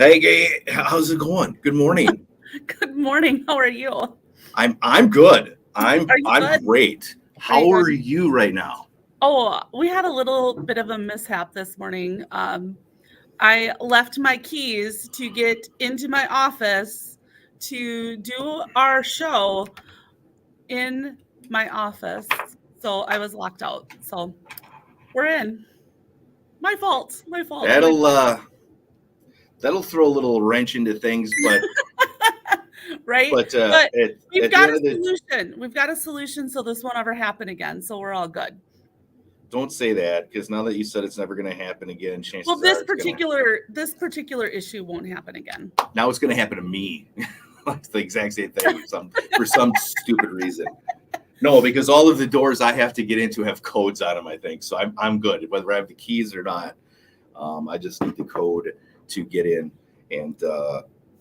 Hey, Gay, how's it going? Good morning. Good morning. How are you? I'm good. I'm Are you good? great. Are you How are good? you right now? Oh, we had a little bit of a mishap this morning. I left my keys to get into my office to do our show in my office. So I was locked out. So we're in. My fault. My fault. My That'll fault. that'll throw a little wrench into things, but Right? but But we've at the got end a of the solution. We've got a solution so this won't ever happen again. So we're all good. don't say that because now that you said it's never going to happen again, Well, chances are this it's gonna particular issue won't happen again. now it's going to happen to me. It's the exact same thing for some stupid reason. No, because all of the doors I have to get into have codes on them. I think so. I'm good whether I have the keys or not. I just need the code to get in, and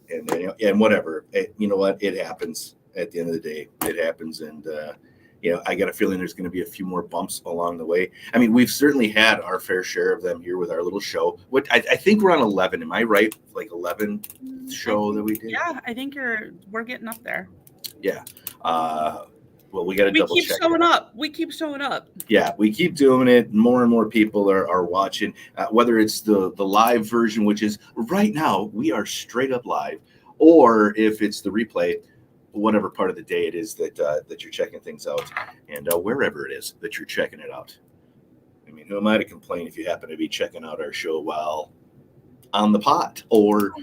and whatever. You know what? It happens. At the end of the day, it happens, and I got a feeling there's going to be a few more bumps along the way. I mean, we've certainly had our fair share of them here with our little show. What I think we're on 11. Am I right? Like 11 show that we did. Yeah, I think we're getting up there. Yeah. Well, we got to double check. We keep showing up. Yeah, we keep doing it. More and more people are watching, whether it's the live version, which is right now we are straight up live, or if it's the replay, whatever part of the day it is that you're checking things out, and wherever it is that you're checking it out. I mean, who am I to complain if you happen to be checking out our show while on the pot or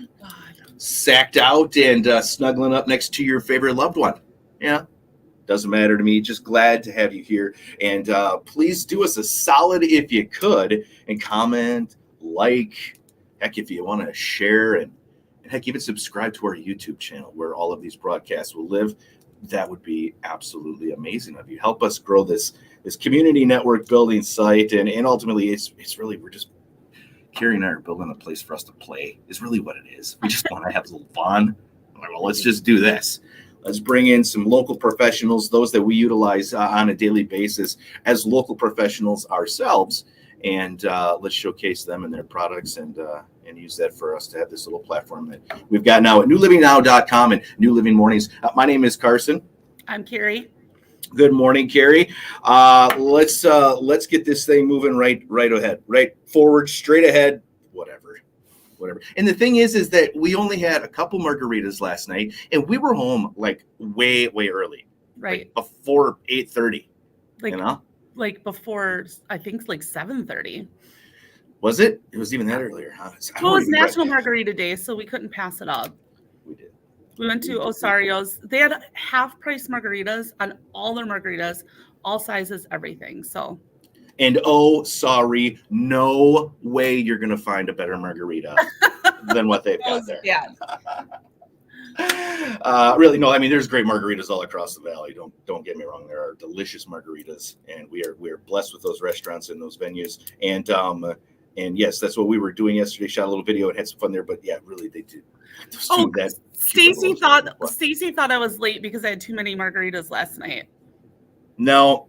sacked out and snuggling up next to your favorite loved one? Yeah. Doesn't matter to me. Just glad to have you here. And please do us a solid if you could and comment, like, heck, if you want to share, and heck, even subscribe to our YouTube channel where all of these broadcasts will live. That would be absolutely amazing of you. Help us grow this community network building site. And ultimately, it's really, we're just, Carrie and I are building a place for us to play is really what it is. We just want to have a little fun. Well, let's just do this. Let's bring in some local professionals, those that we utilize on a daily basis as local professionals ourselves, and let's showcase them and their products and use that for us to have this little platform that we've got now at newlivingnow.com and New Living Mornings. My name is Carson. I'm Carrie. Good morning, Carrie. Let's get this thing moving right ahead, right forward, straight ahead, whatever. And the thing is that we only had a couple margaritas last night, and we were home like way early, right, like before 8:30. Like before, I think like 7:30. Was it? It was even that earlier, huh? Well, it was National Margarita Day, so we couldn't pass it up. We did. We went to Osario's. They had half-price margaritas on all their margaritas, all sizes, everything. So. And oh, sorry, no way you're going to find a better margarita than what they've got there. Yeah. Really, no. I mean, there's great margaritas all across the valley. Don't get me wrong. There are delicious margaritas, and we are blessed with those restaurants and those venues. And yes, that's what we were doing yesterday. Shot a little video and had some fun there. But yeah, really, they did. Stacy thought I was late because I had too many margaritas last night. No,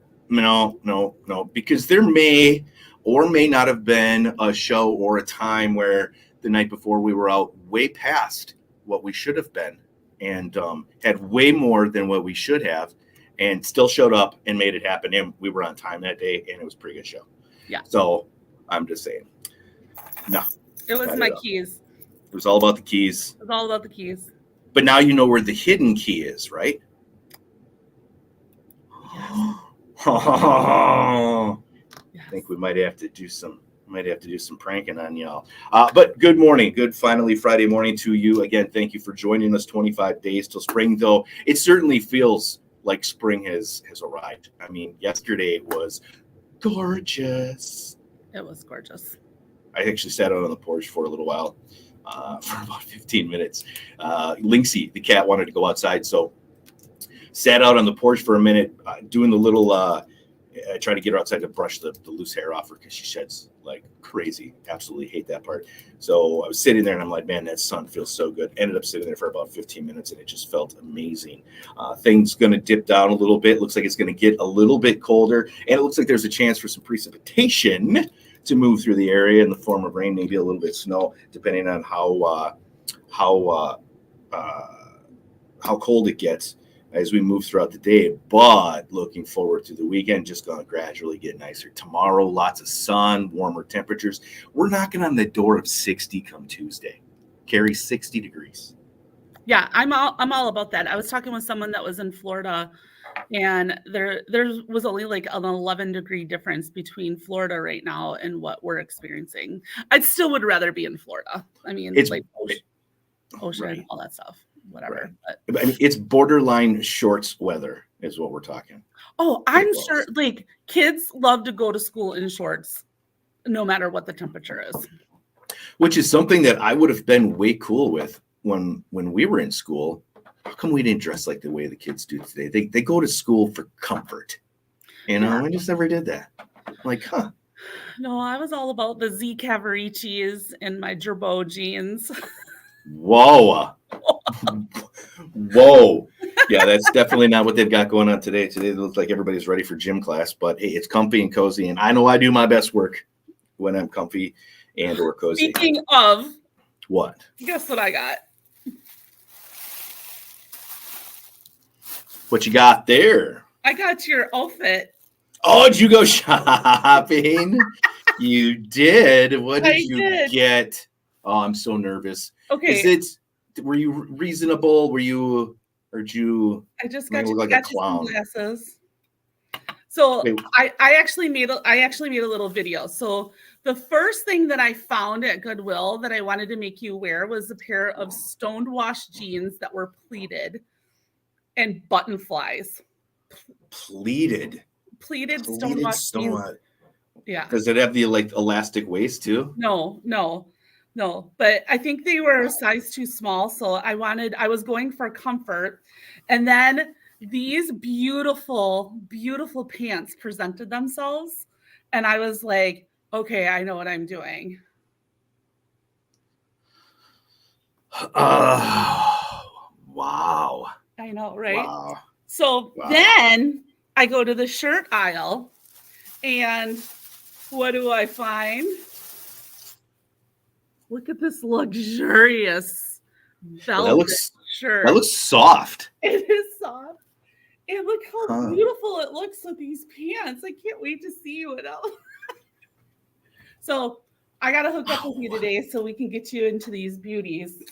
because there may or may not have been a show or a time where the night before we were out way past what we should have been and had way more than what we should have and still showed up and made it happen. And we were on time that day, and it was a pretty good show. Yeah. So I'm just saying. No. It was my keys. It was all about the keys. It was all about the keys. But now you know where the hidden key is, right? Yes. I think we might have to do some pranking on y'all. But good morning, good finally Friday morning to you again. Thank you for joining us. 25 days till spring, though it certainly feels like spring has arrived. I mean, yesterday was gorgeous. It was gorgeous. I actually sat out on the porch for a little while, for about 15 minutes. Lynxie, the cat, wanted to go outside, so sat out on the porch for a minute, doing the little, I try to get her outside to brush the loose hair off her because she sheds like crazy. Absolutely hate that part. So I was sitting there and I'm like, man, that sun feels so good. Ended up sitting there for about 15 minutes and it just felt amazing. Things going to dip down a little bit. Looks like it's going to get a little bit colder, and it looks like there's a chance for some precipitation to move through the area in the form of rain, maybe a little bit of snow, depending on how how how cold it gets as we move throughout the day. But looking forward to the weekend, just going to gradually get nicer. Tomorrow, lots of sun, warmer temperatures. We're knocking on the door of 60 come Tuesday. Carry 60 degrees. Yeah, I'm all about that. I was talking with someone that was in Florida, and there was only like an 11-degree difference between Florida right now and what we're experiencing. I still would rather be in Florida. I mean, It's like ocean, right. all that stuff, whatever. Right. But, I mean, it's borderline shorts weather is what we're talking. oh, I'm sure like kids love to go to school in shorts, no matter what the temperature is. Which is something that I would have been way cool with when we were in school. How come we didn't dress like the way the kids do today? They go to school for comfort. You know, I just never did that. I'm like, huh. No, I was all about the Z Cavaricis and my Gerbeau jeans. Whoa. Whoa. Yeah, that's definitely not what they've got going on today. Today it looks like everybody's ready for gym class, but hey, it's comfy and cozy. And I know I do my best work when I'm comfy and or cozy. Speaking of, what? Guess what I got? What you got there? I got your outfit. Oh, did you go shopping? You did. What did you get? Oh, I'm so nervous. Okay. Were you reasonable? Or did you? I just got you like a clown. Glasses. So wait. I actually made a little video. So the first thing that I found at Goodwill that I wanted to make you wear was a pair of stoned wash jeans that were pleated and button flies. Pleated stone wash jeans. Yeah. Does it have the like elastic waist too? No. But I think they were a size too small. So I was going for comfort. And then these beautiful, beautiful pants presented themselves. And I was like, okay, I know what I'm doing. Wow. I know, right? Wow. So then I go to the shirt aisle, and what do I find? Look at this luxurious velvet shirt. That looks soft. It is soft. And look how beautiful it looks with these pants. I can't wait to see what else. So I got to hook up with you today so we can get you into these beauties.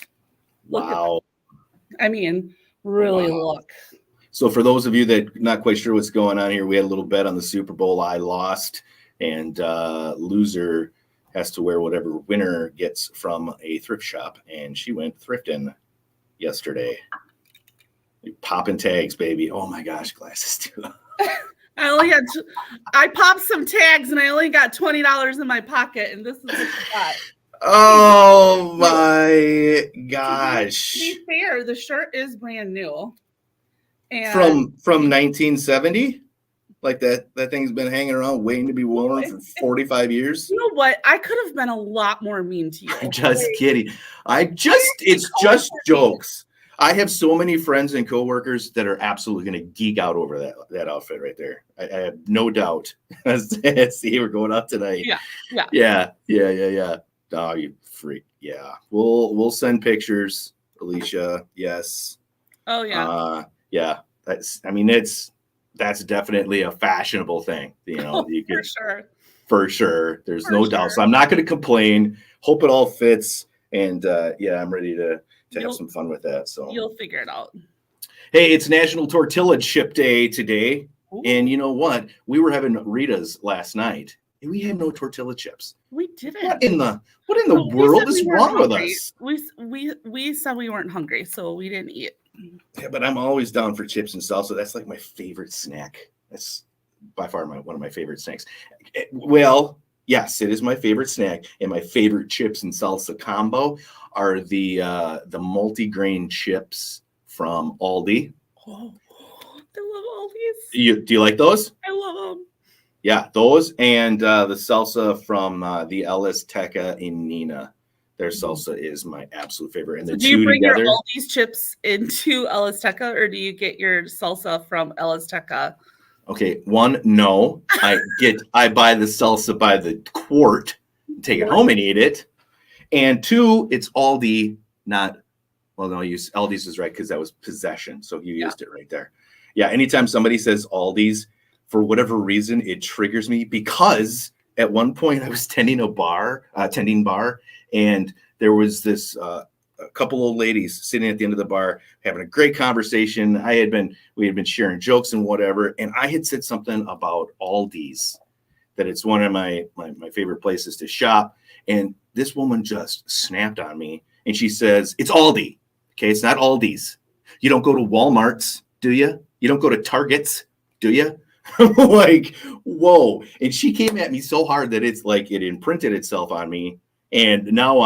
Look at them. I mean, really look. So for those of you that not quite sure what's going on here, we had a little bet on the Super Bowl. I lost, and loser has to wear whatever winner gets from a thrift shop. And she went thrifting yesterday. Popping tags, baby. Oh my gosh, glasses too. I popped some tags and I only got $20 in my pocket, and this is what I got. Oh my gosh. To be fair, the shirt is brand new. And from 1970? Like that thing's been hanging around waiting to be worn for 45 years. You know what? I could have been a lot more mean to you. I'm just kidding. It's just jokes. I have so many friends and coworkers that are absolutely going to geek out over that outfit right there. I have no doubt. See, we're going out tonight. Yeah. Oh, you freak. Yeah. We'll send pictures, Alicia. Yes. Oh yeah. Yeah. That's definitely a fashionable thing. You know, for sure. There's no doubt. So I'm not going to complain. Hope it all fits. And I'm ready to have some fun with that. So you'll figure it out. Hey, it's National Tortilla Chip Day today. Ooh. And you know what? We were having Rita's last night, and we had no tortilla chips. We didn't. What in the world is wrong with us? We said we weren't hungry, so we didn't eat. Yeah, but I'm always down for chips and salsa. That's like my favorite snack. That's by far one of my favorite snacks. Well, yes, it is my favorite snack, and my favorite chips and salsa combo are the multi-grain chips from Aldi. Oh, I love Aldi's. Do you like those? I love them. Yeah, those and the salsa from the El Azteca in Nina. Their salsa is my absolute favorite. And so do you bring your Aldi's chips into El Azteca, or do you get your salsa from El Azteca? Okay, one, no. I buy the salsa by the quart, take it home and eat it. And two, it's Aldi not, well, no, Aldi's is right because that was possession. So you used it right there. Yeah. Anytime somebody says Aldi's, for whatever reason, it triggers me because at one point I was tending bar, and there was this a couple old ladies sitting at the end of the bar having a great conversation. We had been sharing jokes and whatever, and I had said something about Aldi's, that it's one of my favorite places to shop, and this woman just snapped on me, and she says, "It's Aldi, okay? It's not Aldi's. You don't go to Walmart's, do you? You don't go to Target's, do you?" I'm like, whoa. And she came at me so hard that it's like it imprinted itself on me. And now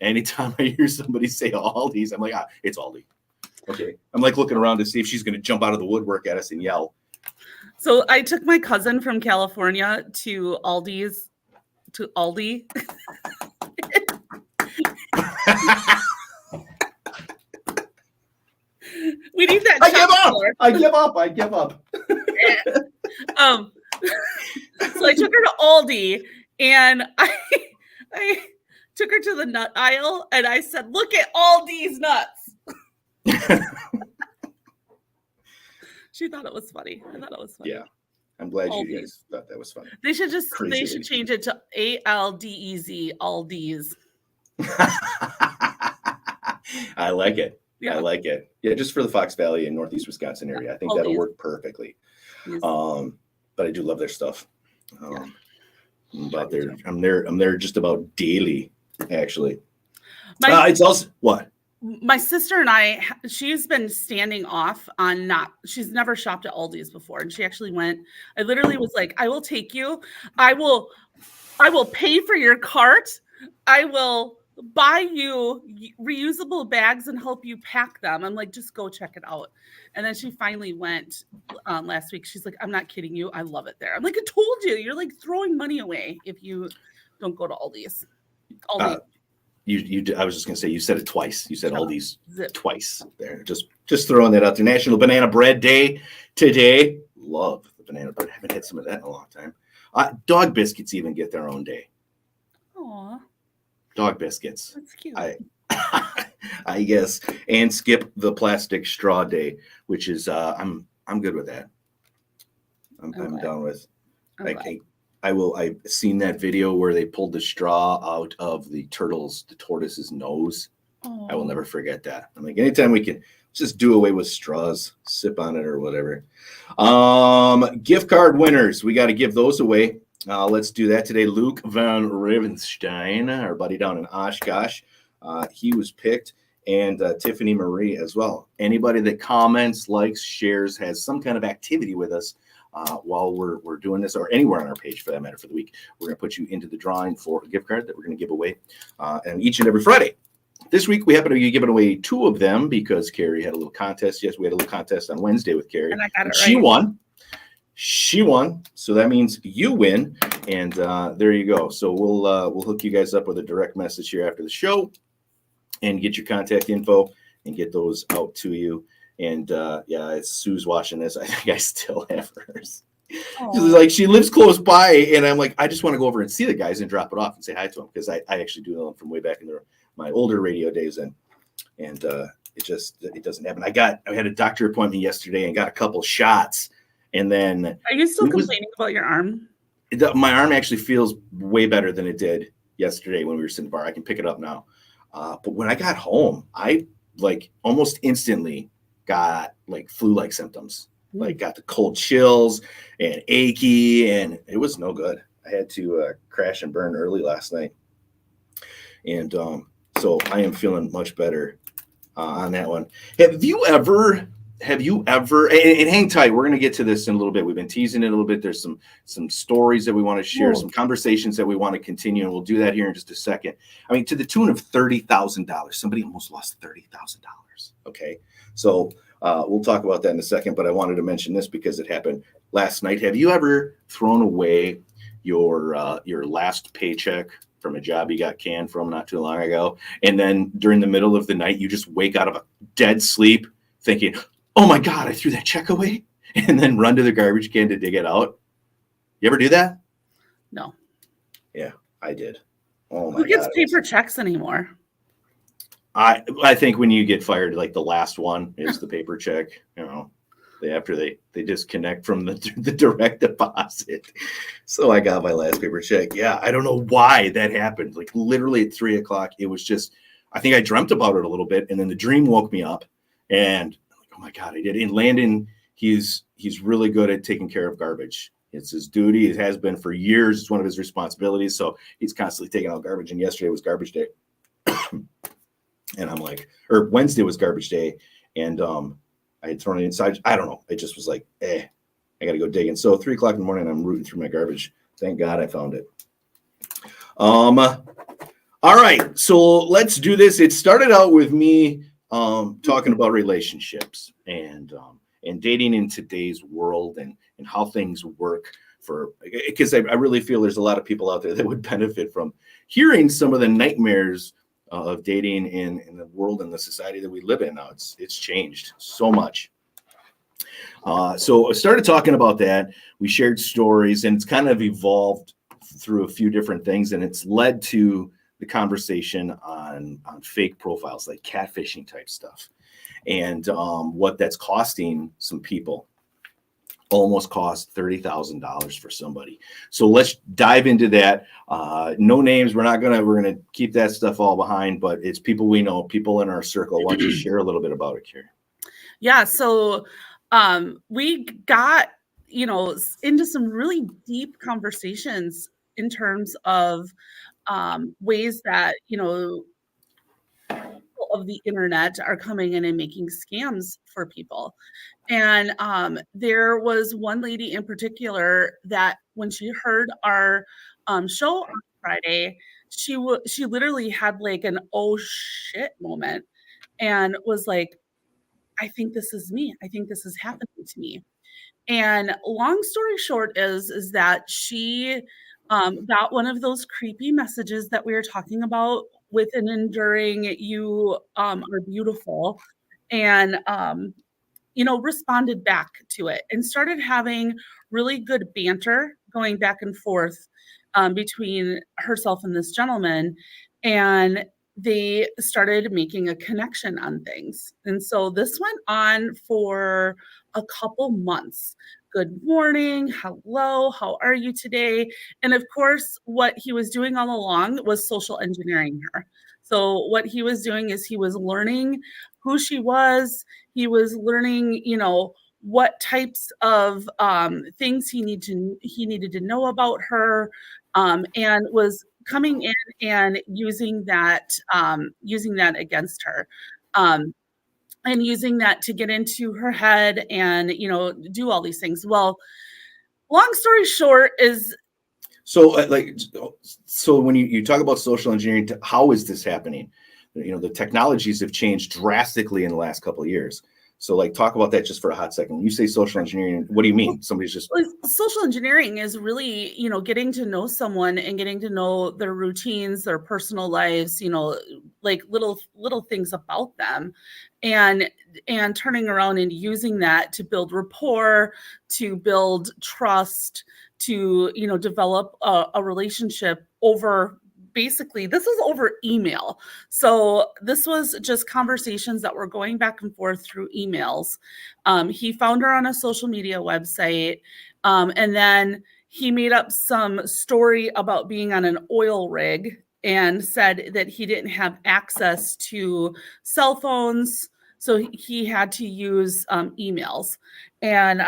anytime I hear somebody say Aldi's, I'm like, it's Aldi. Okay. I'm like looking around to see if she's going to jump out of the woodwork at us and yell. So I took my cousin from California to Aldi. We need that. I give up. So I took her to Aldi, and I took her to the nut aisle, and I said, "Look at all these nuts." She thought it was funny. I thought it was funny. Yeah, I'm glad you guys thought that was funny. They should change it to ALDEZ, Aldi's. I like it. Yeah. I like it. Yeah, just for the Fox Valley and Northeast Wisconsin area. I think Aldi's. That'll work perfectly. Yes. But I do love their stuff. I'm there just about daily, actually. It's also what? My sister and I, she's been standing off on she's never shopped at Aldi's before. And she actually went, I literally was like, "I will take you. I will pay for your cart. I will buy you reusable bags and help you pack them." I'm like, "Just go check it out." And then she finally went last week. She's like, "I'm not kidding you. I love it there." I'm like, "I told you, you're like throwing money away if you don't go to Aldi's." Aldi. I was just gonna say, you said it twice. You said Aldi's twice there. Just throwing that out there. National Banana Bread Day today. Love the banana bread. Haven't had some of that in a long time. Dog biscuits even get their own day. Aw. Dog biscuits. That's cute. I guess. And skip the plastic straw day, which is I'm good with that. I'm down with. I've seen that video where they pulled the straw out of the tortoise's nose. Aww. I will never forget that. I'm like, anytime we can just do away with straws, sip on it or whatever. Gift card winners. We got to give those away. Let's do that today. Luke Van Ravenstein, our buddy down in Oshkosh, he was picked, and Tiffany Marie as well. Anybody that comments, likes, shares, has some kind of activity with us while we're doing this, or anywhere on our page for that matter for the week, we're going to put you into the drawing for a gift card that we're going to give away and each and every Friday. This week, we happen to be giving away 2 of them because Carrie had a little contest. Yes, we had a little contest on Wednesday with Carrie. And I got it right. She won, so that means you win, and there you go. So we'll hook you guys up with a direct message here after the show, and get your contact info and get those out to you. And it's Sue's watching this. I think I still have hers. Like, she lives close by, and I'm like, I just want to go over and see the guys and drop it off and say hi to them because I actually do know them from way back in my older radio days, and it doesn't happen. I had a doctor appointment yesterday and got a couple shots. And then, are you still complaining about your arm? My arm actually feels way better than it did yesterday when we were sitting in the bar. I can pick it up now. But when I got home, I almost instantly got flu-like symptoms. Got the cold chills and achy, and it was no good. I had to crash and burn early last night. And so I am feeling much better on that one. Have you ever, and hang tight, we're going to get to this in a little bit. We've been teasing it a little bit. There's some stories that we want to share, some conversations that we want to continue, and we'll do that here in just a second. I mean, to the tune of $30,000. Somebody almost lost $30,000. Okay. So we'll talk about that in a second, but I wanted to mention this because it happened last night. Have you ever thrown away your last paycheck from a job you got canned from not too long ago, and then during the middle of the night, you just wake out of a dead sleep thinking, "Oh my God, I threw that check away," and then run to the garbage can to dig it out? You ever do that? No. Yeah, I did. Oh my God. Who gets paper checks anymore? I think when you get fired, like the last one is the paper check. After they disconnect from the direct deposit. So I got my last paper check. Yeah, I don't know why that happened. Like literally at 3:00, it was just. I think I dreamt about it a little bit, and then the dream woke me up, and I'm like, oh my god, I did. And Landon, he's really good at taking care of garbage. It's his duty. It has been for years. It's one of his responsibilities. So he's constantly taking out garbage. And yesterday was garbage day. And I'm like, or Wednesday was garbage day. And I had thrown it inside. I don't know. It just was like, I got to go digging. So 3:00 in the morning, I'm rooting through my garbage. Thank God I found it. All right. So let's do this. It started out with me talking about relationships and dating in today's world and how things work because I really feel there's a lot of people out there that would benefit from hearing some of the nightmares of dating in the world and the society that we live in now. It's changed so much. So I started talking about that. We shared stories, and it's kind of evolved through a few different things, and it's led to the conversation on fake profiles, like catfishing type stuff, and what that's costing some people. Almost cost $30,000 for somebody. So let's dive into that. No names. We're gonna keep that stuff all behind, but it's people we know, people in our circle. Why don't you share a little bit about it, Carrie? Yeah. So we got, into some really deep conversations in terms of ways that, of the internet are coming in and making scams for people. And there was one lady in particular that when she heard our show on Friday, she literally had like an oh shit moment and was like, I think this is me. I think this is happening to me. And long story short is that she got one of those creepy messages that we were talking about with an enduring "you are beautiful," and responded back to it and started having really good banter going back and forth between herself and this gentleman. And they started making a connection on things. And so this went on for a couple months. Good morning. Hello. How are you today? And of course, what he was doing all along was social engineering her. So what he was doing is he was learning who she was. He was learning, what types of things he needed to know about her, and was coming in and using that against her, and using that to get into her head and do all these things. Well, long story short is. So when you talk about social engineering, how is this happening? The technologies have changed drastically in the last couple of years. So talk about that just for a hot second. When you say social engineering, what do you mean? Somebody's just social engineering is really, getting to know someone and getting to know their routines, their personal lives, like little things about them, and turning around and using that to build rapport, to build trust, to develop a relationship over. Basically, this is over email. So this was just conversations that were going back and forth through emails. He found her on a social media website, and then he made up some story about being on an oil rig and said that he didn't have access to cell phones, so he had to use emails. And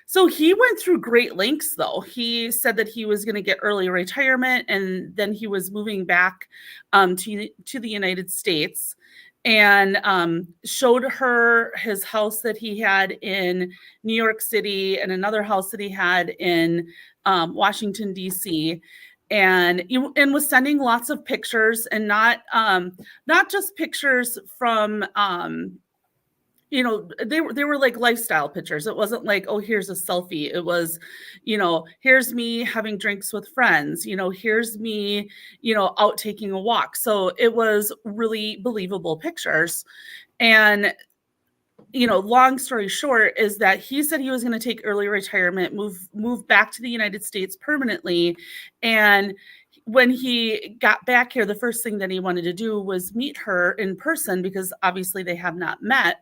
so he went through great lengths, though. He said that he was going to get early retirement, and then he was moving back to the United States, and showed her his house that he had in New York City and another house that he had in Washington, D.C., and was sending lots of pictures, and not just pictures from they were like lifestyle pictures. It wasn't like, oh, here's a selfie. It was, here's me having drinks with friends, here's me, out taking a walk. So it was really believable pictures. And long story short is that he said he was going to take early retirement, move back to the United States permanently. And when he got back here, the first thing that he wanted to do was meet her in person because obviously they have not met.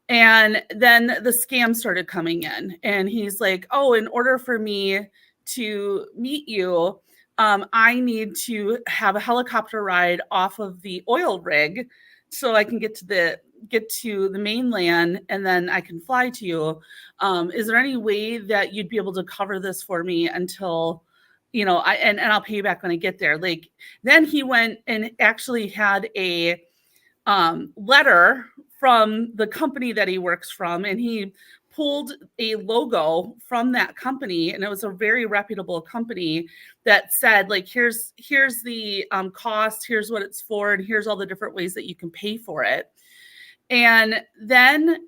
And then the scam started coming in, and he's like, oh, in order for me to meet you, I need to have a helicopter ride off of the oil rig so I can get to the mainland, and then I can fly to you. Is there any way that you'd be able to cover this for me until, and I'll pay you back when I get there? Like, then he went and actually had a letter from the company that he works from, and he pulled a logo from that company, and it was a very reputable company that said, like, here's the cost, here's what it's for, and here's all the different ways that you can pay for it. And then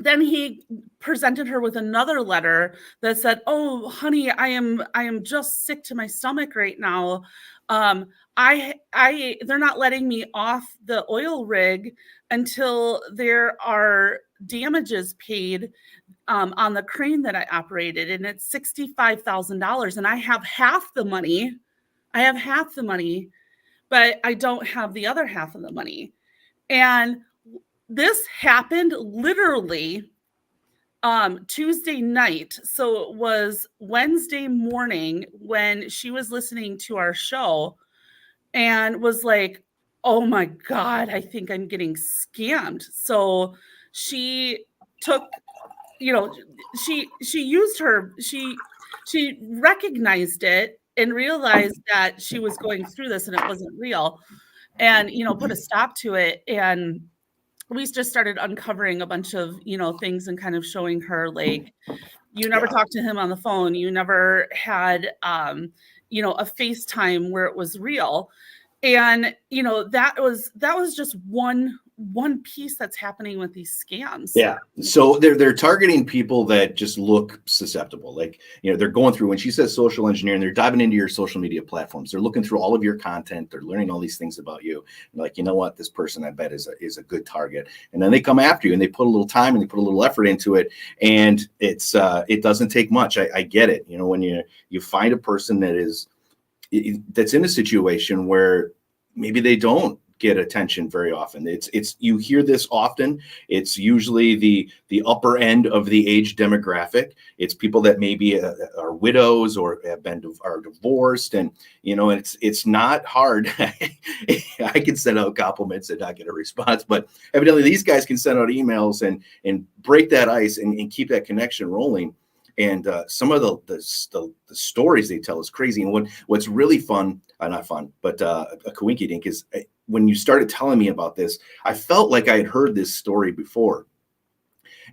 he presented her with another letter that said, oh, honey, I am just sick to my stomach right now. They're not letting me off the oil rig until there are damages paid on the crane that I operated. And it's $65,000. And I have half the money. But I don't have the other half of the money. And this happened literally Tuesday night. So it was Wednesday morning when she was listening to our show and was like, oh my God, I think I'm getting scammed. So she took, she used she recognized it and realized that she was going through this and it wasn't real, and, put a stop to it. And we just started uncovering a bunch of, things and kind of showing her, like, you never talked to him on the phone. You never had, a FaceTime where it was real. And, that was just one piece that's happening with these scams. Yeah. So they're targeting people that just look susceptible. Like, they're going through, when she says social engineering, they're diving into your social media platforms. They're looking through all of your content. They're learning all these things about you. And like, you know what, this person, I bet, is a good target. And then they come after you and they put a little time and they put a little effort into it. And it doesn't take much. I get it. When you find a person that's in a situation where maybe they don't get attention very often. It's you hear this often. It's usually the upper end of the age demographic. It's people that maybe are widows or are divorced, and it's not hard. I can send out compliments and not get a response, but evidently these guys can send out emails and break that ice and keep that connection rolling. And some of the stories they tell is crazy. And what's really fun, not fun, but a coinky dink is when you started telling me about this, I felt like I had heard this story before.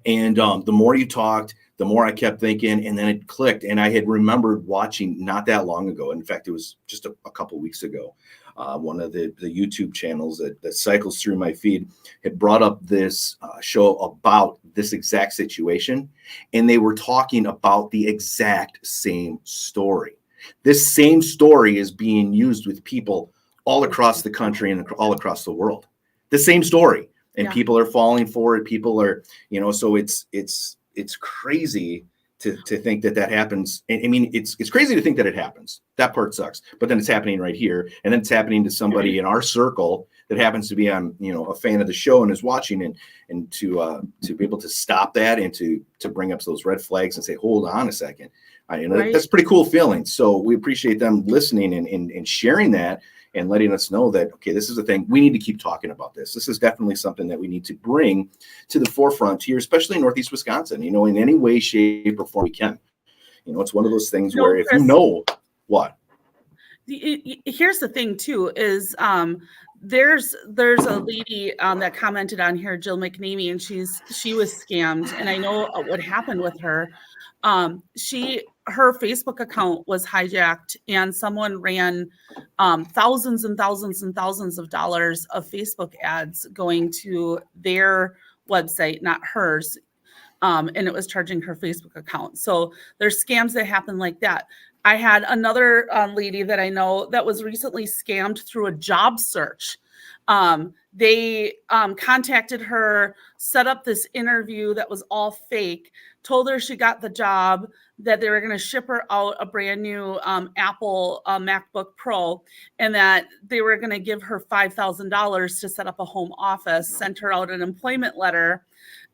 And the more you talked, the more I kept thinking, and then it clicked. And I had remembered watching not that long ago. In fact, it was just a couple weeks ago. One of the YouTube channels that cycles through my feed had brought up this show about this exact situation. And they were talking about the exact same story. This same story is being used with people all across the country and all across the world. The same story. And people are falling for it. People are, so it's crazy to think that happens. I mean, it's crazy to think that it happens. That part sucks. But then it's happening right here. And then it's happening to somebody in our circle that happens to be on, a fan of the show and is watching, and to be able to stop that and to bring up those red flags and say, hold on a second. Right. That's a pretty cool feeling. So we appreciate them listening and sharing that and letting us know that, okay, this is a thing. We need to keep talking about this. This is definitely something that we need to bring to the forefront here, especially in Northeast Wisconsin, in any way, shape, or form we can. It's one of those things where if Chris, what? Here's the thing too, is there's a lady that commented on here, Jill McNamee, and she was scammed, and I know what happened with her. Her Facebook account was hijacked, and someone ran thousands and thousands and thousands of dollars of Facebook ads going to their website, not hers. And it was charging her Facebook account. So there's scams that happen like that. I had another lady that I know that was recently scammed through a job search. They contacted her, set up this interview that was all fake, told her she got the job, that they were going to ship her out a brand new Apple MacBook Pro, and that they were going to give her $5,000 to set up a home office, sent her out an employment letter,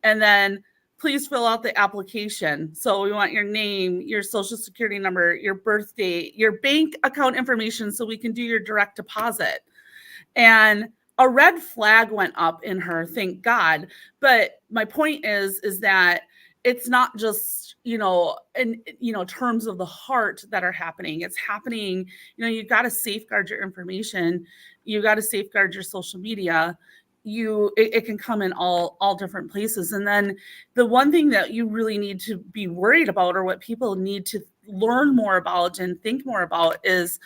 and then please fill out the application. So we want your name, your social security number, your birth date, your bank account information so we can do your direct deposit. And a red flag went up in her, thank God. But my point is that it's not just, in terms of the heart that are happening. It's happening, you got to safeguard your information. You got to safeguard your social media. It can come in all different places. And then the one thing that you really need to be worried about, or what people need to learn more about and think more about, is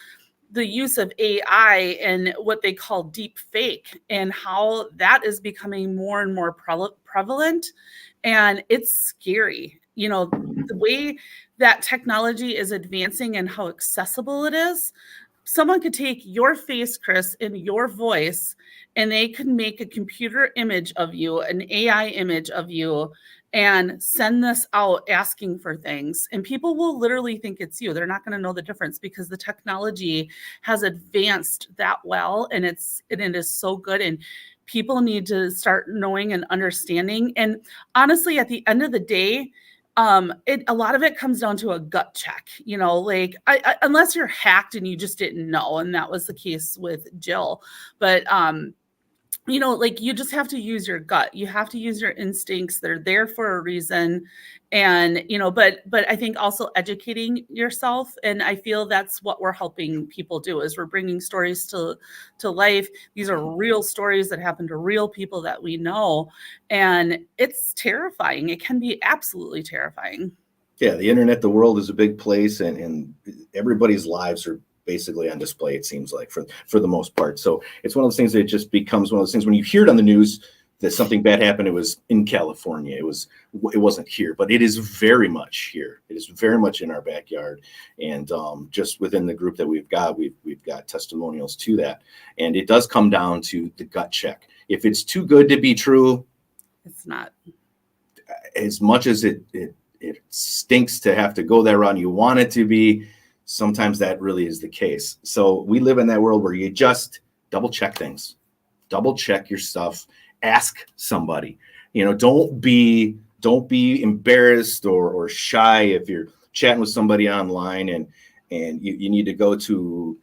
the use of AI and what they call deep fake, and how that is becoming more and more prevalent. And it's scary, the way that technology is advancing and how accessible it is. Someone could take your face, Chris, and your voice, and they could make a computer image of you, an AI image of you, and send this out asking for things. And people will literally think it's you. They're not going to know the difference because the technology has advanced that well, and it is so good. And people need to start knowing and understanding. And honestly, at the end of the day, a lot of it comes down to a gut check, unless you're hacked and you just didn't know. And that was the case with Jill. But, you just have to use your gut. You have to use your instincts. They're there for a reason. And, but I think also educating yourself. And I feel that's what we're helping people do, is we're bringing stories to life. These are real stories that happen to real people that we know. And it's terrifying. It can be absolutely terrifying. Yeah, the internet, the world is a big place, and everybody's lives are basically on display, it seems like, for the most part. So it's one of those things that just becomes one of those things when you hear it on the news that something bad happened. It was in California. It wasn't here, but it is very much here. It is very much in our backyard. And just within the group that we've got testimonials to that. And it does come down to the gut check. If it's too good to be true, it's not. As much as it stinks to have to go that route, you want it to be, sometimes that really is the case. So we live in that world where you just double check things, double check your stuff, ask somebody. Don't be embarrassed or shy if you're chatting with somebody online and you need to go to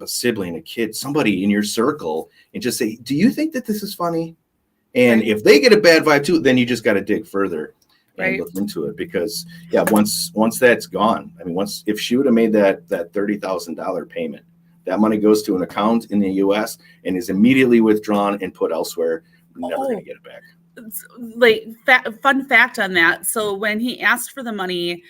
a sibling, a kid, somebody in your circle, and just say, do you think that this is funny? And if they get a bad vibe too, then you just got to dig further and look into it, because once that's gone, if she would have made that $30,000 payment, that money goes to an account in the US and is immediately withdrawn and put elsewhere. We're never going to get it back. Fun fact on that. So when he asked for the money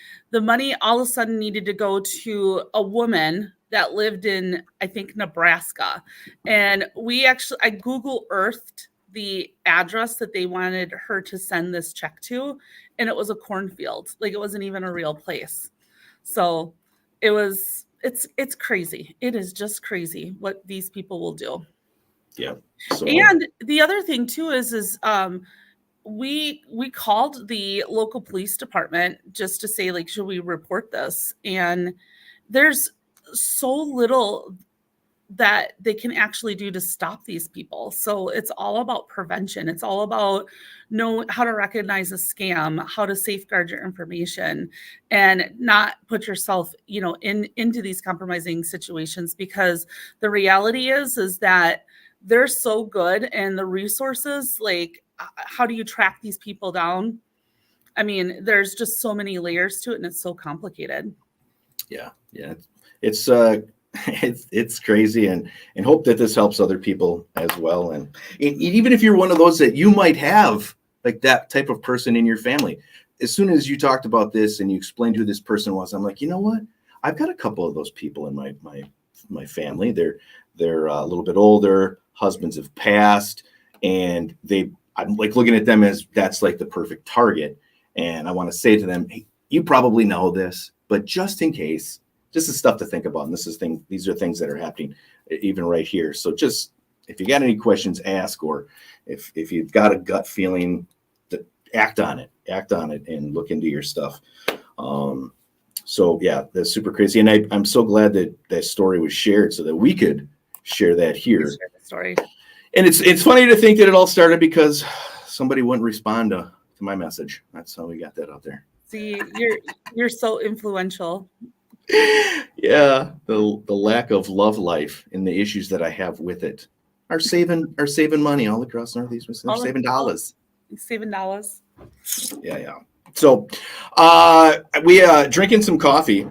all of a sudden needed to go to a woman that lived in, I think, Nebraska. And I Google Earthed the address that they wanted her to send this check to, and it was a cornfield. It wasn't even a real place. So it's crazy. It is just crazy what these people will do. Yeah. And the other thing too is we called the local police department just to say, should we report this? And there's so little that they can actually do to stop these people. So it's all about prevention. It's all about knowing how to recognize a scam, how to safeguard your information, and not put yourself, into these compromising situations, because the reality is that they're so good, and the resources, how do you track these people down? There's just so many layers to it, and it's so complicated. Yeah. It's crazy, and hope that this helps other people as well. And even if you're one of those that you might have that type of person in your family, as soon as you talked about this and you explained who this person was, I'm like, you know what? I've got a couple of those people in my family. They're a little bit older. Husbands have passed, and I'm looking at them as that's the perfect target. And I want to say to them, hey, you probably know this, but just in case. This is stuff to think about, and these are things that are happening even right here. So just if you got any questions, ask, or if you've got a gut feeling, act on it, and look into your stuff. So yeah, that's super crazy. And I'm so glad that story was shared so that we could share that here. Share the story. And it's funny to think that it all started because somebody wouldn't respond to my message. That's how we got that out there. See, you're so influential. Yeah, the lack of love life and the issues that I have with it are saving money all across Northeast Wisconsin. Saving dollars. $7. Yeah. So we drinking some coffee.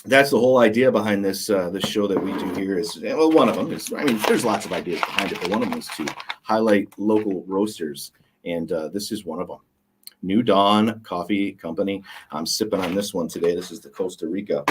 That's the whole idea behind this show that we do here. Is, well, one of them is, I mean, there's lots of ideas behind it, but one of them is to highlight local roasters, and this is one of them. New Dawn Coffee Company. I'm sipping on this one today. This is the Costa Rica.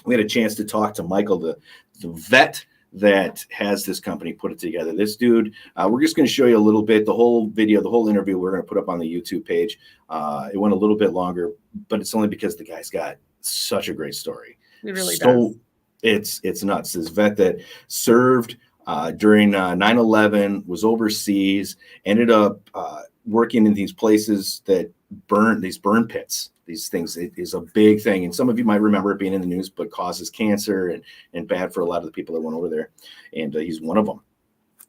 We had a chance to talk to Michael, the vet that has this company put it together. This dude, we're just going to show you a little bit. The whole video, the whole interview, we're going to put up on the YouTube page. It went a little bit longer, but it's only because the guy's got such a great story. It really does. It's nuts. This vet that served during 9/11, was overseas, ended up working in these places that burn pits. These things, it is a big thing. And some of you might remember it being in the news, but causes cancer and bad for a lot of the people that went over there. And he's one of them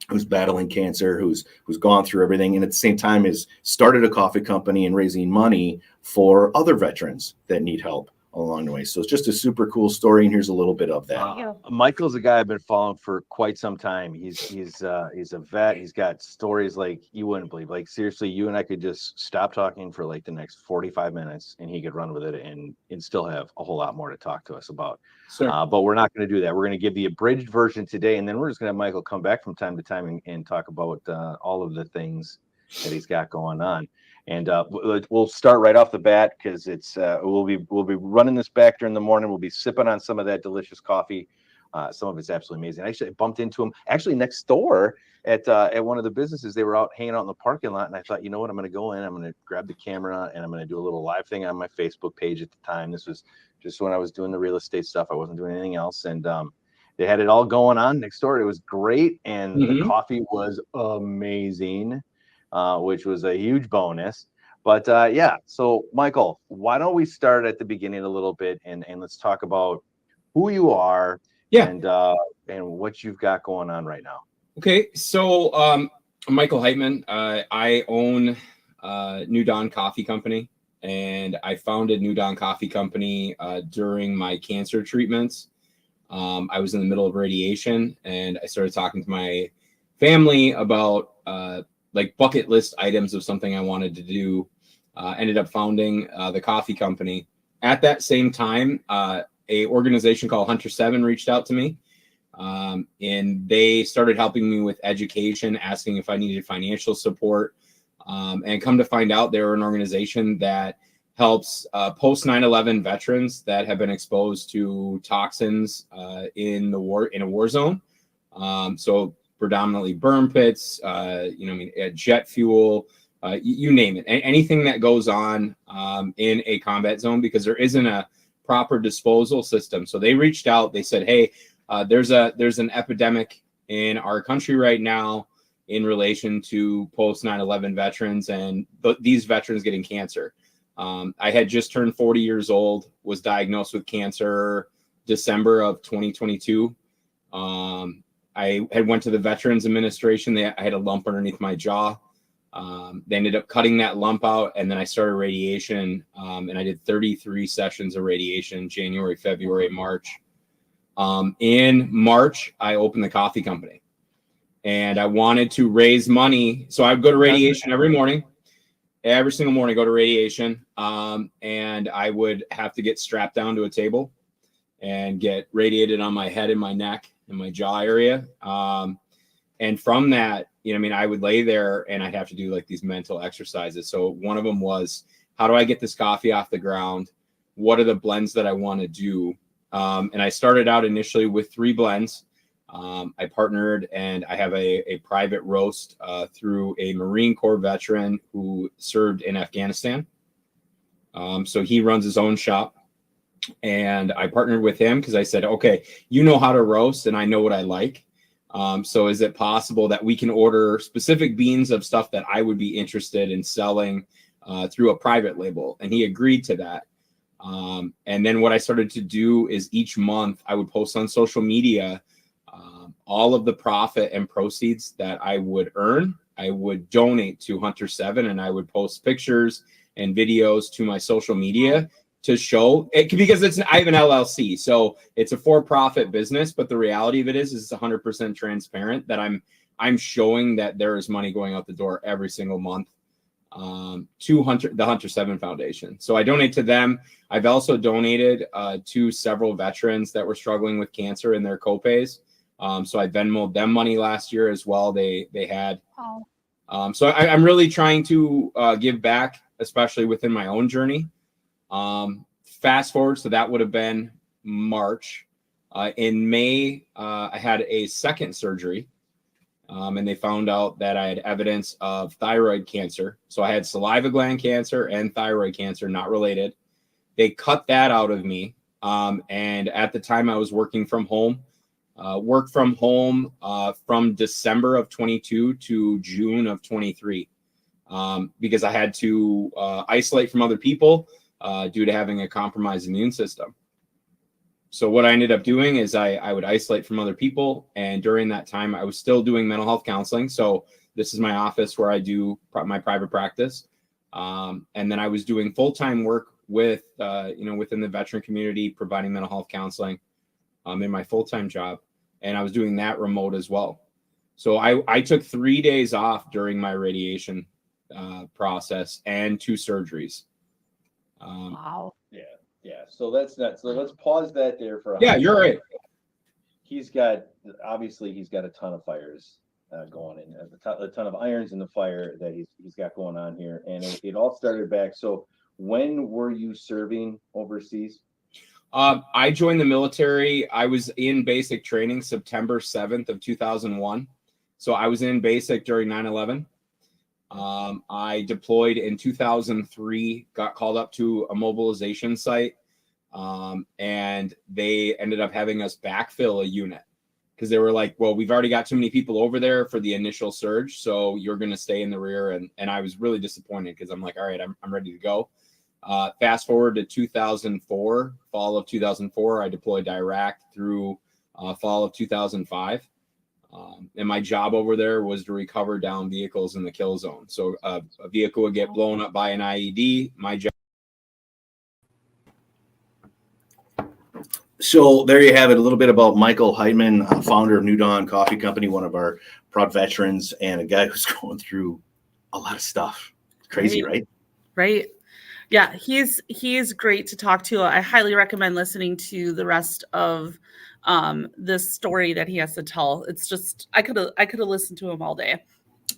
who's battling cancer, who's gone through everything. And at the same time has started a coffee company and raising money for other veterans that need help along the way. So it's just a super cool story. And here's a little bit of that. Michael's a guy I've been following for quite some time. He's a vet. He's got stories like you wouldn't believe. Like seriously, you and I could just stop talking for like the next 45 minutes and he could run with it and still have a whole lot more to talk to us about. Sure. But we're not going to do that. We're going to give the abridged version today, and then we're just going to have Michael come back from time to time and talk about all of the things that he's got going on. And we'll start right off the bat because it's we'll be running this back during the morning. We'll be sipping on some of that delicious coffee. Some of it's absolutely amazing. Actually, I bumped into him actually next door at one of the businesses. They were out hanging out in the parking lot, and I thought, you know what, I'm going to go in. I'm going to grab the camera and I'm going to do a little live thing on my Facebook page at the time. This was just when I was doing the real estate stuff. I wasn't doing anything else, and they had it all going on next door. It was great, and the coffee was amazing. Which was a huge bonus. But yeah, so Michael, why don't we start at the beginning a little bit and let's talk about who you are and what you've got going on right now. Okay, so I'm Michael Heitman. I own New Dawn Coffee Company, and I founded New Dawn Coffee Company during my cancer treatments. I was in the middle of radiation, and I started talking to my family about like bucket list items of something I wanted to do. Ended up founding the coffee company. At that same time, a organization called Hunter 7 reached out to me, and they started helping me with education, asking if I needed financial support. And come to find out, they're an organization that helps post 9/11 veterans that have been exposed to toxins in a war zone. So predominantly burn pits, jet fuel, you name it, anything that goes on in a combat zone, because there isn't a proper disposal system. So they reached out, they said, hey, there's an epidemic in our country right now in relation to post 9/11 veterans and these veterans getting cancer. I had just turned 40 years old, was diagnosed with cancer December of 2022. I had went to the Veterans Administration. I had a lump underneath my jaw. They ended up cutting that lump out, and then I started radiation, and I did 33 sessions of radiation, January, February, March. In March, I opened the coffee company, and I wanted to raise money. So I would go to radiation every morning. Every single morning, go to radiation, and I would have to get strapped down to a table and get radiated on my head and my neck in my jaw area. And from that, I would lay there and I'd have to do like these mental exercises. So one of them was, how do I get this coffee off the ground? What are the blends that I want to do? And I started out initially with 3 blends. I partnered, and I have a private roast through a Marine Corps veteran who served in Afghanistan. So he runs his own shop. And I partnered with him because I said, okay, you know how to roast and I know what I like. So is it possible that we can order specific beans of stuff that I would be interested in selling through a private label? And he agreed to that. And then what I started to do is each month I would post on social media all of the profit and proceeds that I would earn. I would donate to Hunter 7, and I would post pictures and videos to my social media to show it, because I have an LLC, so it's a for-profit business. But the reality of it is it's 100% transparent that I'm showing that there is money going out the door every single month to the Hunter 7 Foundation. So I donate to them. I've also donated to several veterans that were struggling with cancer and their copays. So I Venmoed them money last year as well. They had. So I'm really trying to give back, especially within my own journey. Fast forward, so that would have been March. In May, I had a second surgery, and they found out that I had evidence of thyroid cancer. So I had saliva gland cancer and thyroid cancer, not related. They cut that out of me. And at the time I was working from home, from December of 22 to June of 23, because I had to isolate from other people due to having a compromised immune system. So what I ended up doing is I would isolate from other people. And during that time, I was still doing mental health counseling. So this is my office where I do my private practice. And then I was doing full-time work with, within the veteran community, providing mental health counseling in my full-time job. And I was doing that remote as well. So I took 3 days off during my radiation process and 2 surgeries. Wow. Yeah. So let's pause that there for a Yeah, you're right. He's got a ton of fires going in, a ton of irons in the fire that he's got going on here. And it all started back. So when were you serving overseas? I joined the military. I was in basic training September 7th of 2001. So I was in basic during 9/11. I deployed in 2003, got called up to a mobilization site, and they ended up having us backfill a unit because they were like, well, we've already got too many people over there for the initial surge, so you're going to stay in the rear. And I was really disappointed because I'm like, all right, I'm ready to go. Fast forward to 2004, fall of 2004, I deployed to Iraq through fall of 2005. And my job over there was to recover down vehicles in the kill zone. So a vehicle would get blown up by an IED. My job. So there you have it, a little bit about Michael Heitman, founder of New Dawn Coffee Company, one of our proud veterans, and a guy who's going through a lot of stuff. Crazy, right? Right. Yeah, he's great to talk to. I highly recommend listening to the rest of this story that he has to tell. It's just I could have listened to him all day.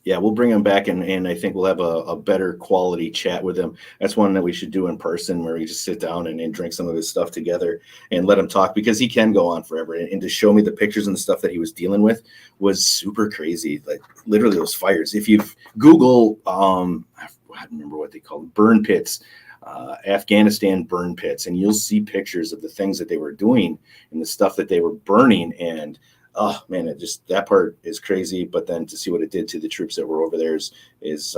Yeah, we'll bring him back, and I think we'll have a better quality chat with him. That's one that we should do in person, where we just sit down and drink some of his stuff together and let him talk, because he can go on forever. And to show me the pictures and the stuff that he was dealing with was super crazy. Like literally those fires. If you Google, I don't remember what they call them, burn pits, Afghanistan burn pits, and you'll see pictures of the things that they were doing and the stuff that they were burning. And oh man, that part is crazy. But then to see what it did to the troops that were over there is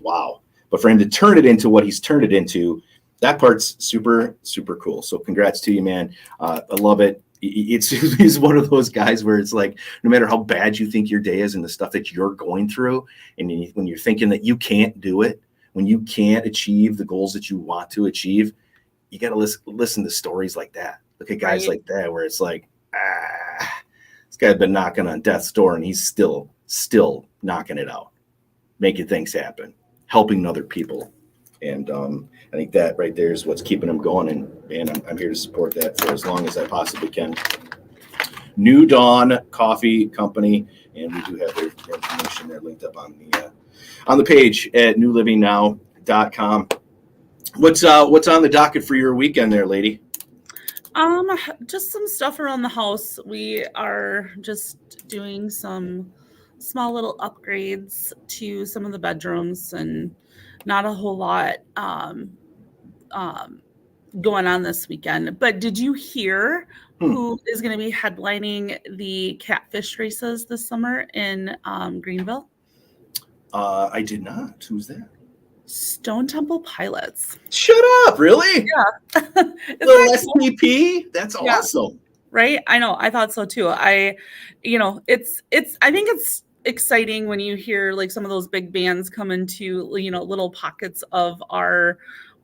wow. But for him to turn it into what he's turned it into, that part's super, super cool. So congrats to you, man. I love it. He's one of those guys where it's like, no matter how bad you think your day is and the stuff that you're going through, and when you're thinking that you can't do it, when you can't achieve the goals that you want to achieve, you got to listen to stories like that. Look at guys like that, where it's like, this guy's been knocking on death's door and he's still knocking it out, making things happen, helping other people. And I think that right there is what's keeping him going. And I'm here to support that for as long as I possibly can. New Dawn Coffee Company. And we do have their information there linked up on the page at newlivingnow.com. What's on the docket for your weekend there, lady? Just some stuff around the house. We are just doing some small little upgrades to some of the bedrooms, and not a whole lot going on this weekend. But did you hear who is going to be headlining the catfish races this summer in Greenville. I did not. Who's that? Stone Temple Pilots. Shut up! Really? Yeah. Little STP? That's Yeah. awesome. Right? I know. I thought so too. I think it's exciting when you hear like some of those big bands come into, little pockets of our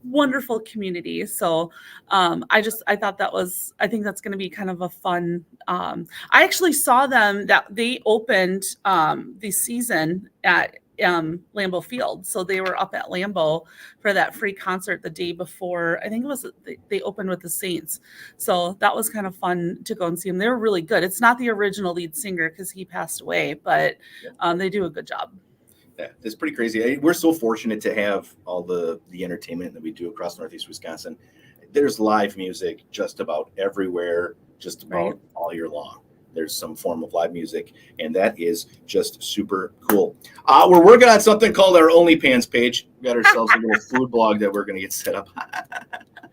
wonderful community. So I think that's going to be kind of a fun. I actually saw them that they opened the season at Lambeau Field. So they were up at Lambeau for that free concert the day before. I think it was they opened with the Saints. So that was kind of fun to go and see them. They were really good. It's not the original lead singer because he passed away, but they do a good job. Yeah, it's pretty crazy. We're so fortunate to have all the entertainment that we do across Northeast Wisconsin. There's live music just about everywhere, just about all year long. There's some form of live music, and that is just super cool. We're working on something called our OnlyPans page. We got ourselves a little food blog that we're going to get set up.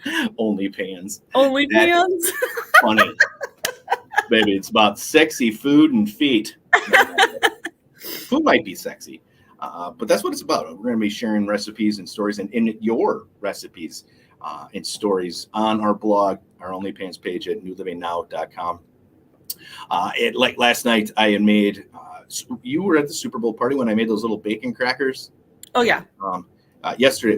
OnlyPans. OnlyPans? Funny. Baby, it's about sexy food and feet. Food might be sexy, but that's what it's about. We're going to be sharing recipes and stories and your recipes and stories on our blog, our OnlyPans page at newlivingnow.com. Like last night, I had made. You were at the Super Bowl party when I made those little bacon crackers. Oh yeah. Yesterday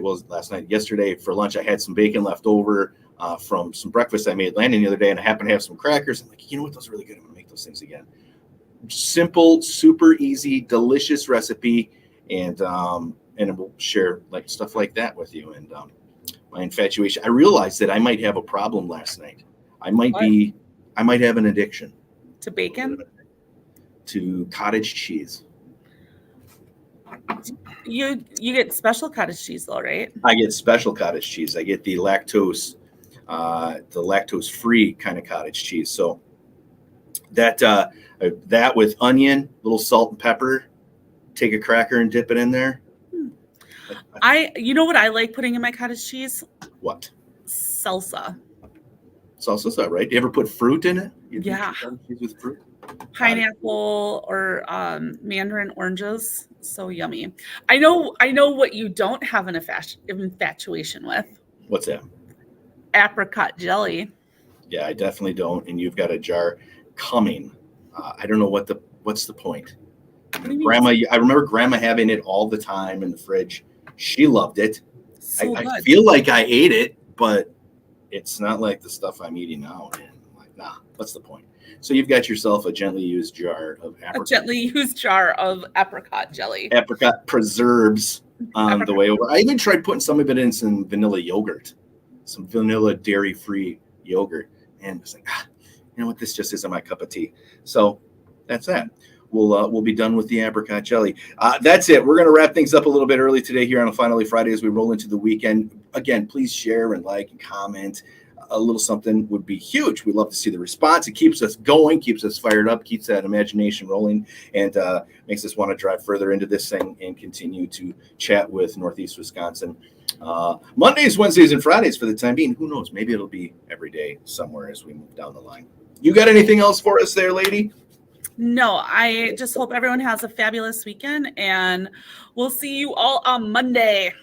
for lunch, I had some bacon left over from some breakfast I made landing the other day, and I happened to have some crackers. I'm like, you know what? Those are really good. I'm gonna make those things again. Simple, super easy, delicious recipe, and we'll share like stuff like that with you. And my infatuation. I realized that I might have a problem last night. I might have an addiction. To bacon? To cottage cheese. You get special cottage cheese though, right? I get special cottage cheese. I get the lactose free kind of cottage cheese. So that with onion, little salt and pepper, take a cracker and dip it in there. You know what I like putting in my cottage cheese? What? Salsa. Salsa's all right. You ever put fruit in it? Yeah. Cheese with fruit? Pineapple or mandarin oranges. So yummy. I know what you don't have an infatuation with. What's that? Apricot jelly. Yeah, I definitely don't. And you've got a jar coming. I don't know what's the point. Grandma, I remember Grandma having it all the time in the fridge. She loved it. So I feel like I ate it, but it's not like the stuff I'm eating now. And I'm like, nah, what's the point? So you've got yourself a gently used jar of apricot. A gently used jar of apricot jelly. Apricot preserves on the way over. I even tried putting some of it in some vanilla yogurt, some vanilla dairy-free yogurt. And it's like, you know what? This just isn't my cup of tea. So that's that. We'll be done with the apricot jelly. That's it. We're going to wrap things up a little bit early today here on a Finally Friday as we roll into the weekend. Again, please share and like and comment. A little something would be huge. We'd love to see the response. It keeps us going, keeps us fired up, keeps that imagination rolling, and makes us want to drive further into this thing and continue to chat with Northeast Wisconsin. Mondays, Wednesdays, and Fridays for the time being. Who knows? Maybe it'll be every day somewhere as we move down the line. You got anything else for us there, lady? No, I just hope everyone has a fabulous weekend, and we'll see you all on Monday.